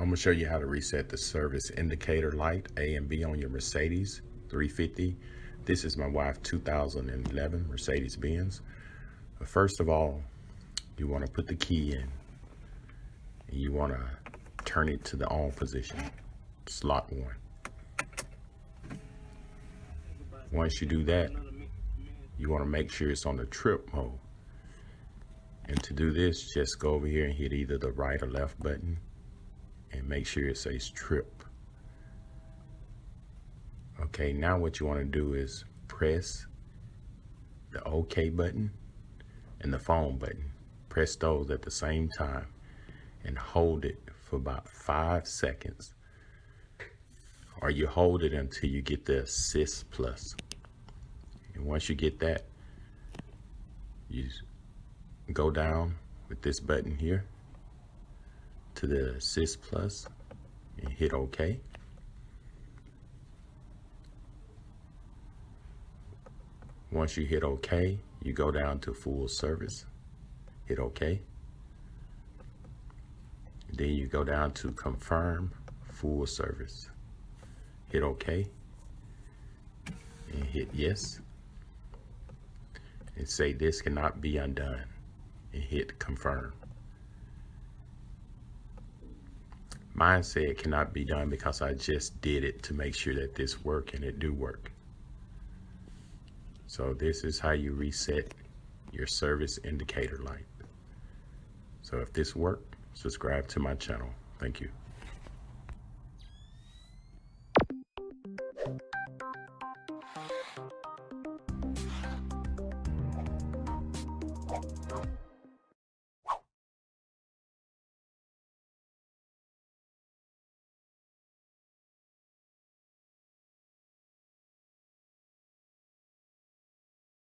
I'm gonna show you how to reset the service indicator light A and B on your Mercedes 350. This is my wife's 2011 Mercedes Benz. But first of all, you want to put the key in and you want to turn it to the on position, slot 1. Once you do that, you want to make sure it's on the trip mode. And to do this, just go over here and hit either the right or left button and make sure it says trip. Okay, now what you want to do is press the OK button and the phone button. Press those at the same time and hold it for about 5 seconds. Or you hold it until you get the assist plus. And once you get that, you go down with this button here to the assist plus and hit OK. Once you hit OK, you go down to full service, hit OK. Then you go down to confirm full service, hit OK and hit yes, and say this cannot be undone and hit confirm. Mine said it cannot be done because I just did it to make sure that this worked, and it do work. So this is how you reset your service indicator light. So if this worked, subscribe to my channel. Thank you.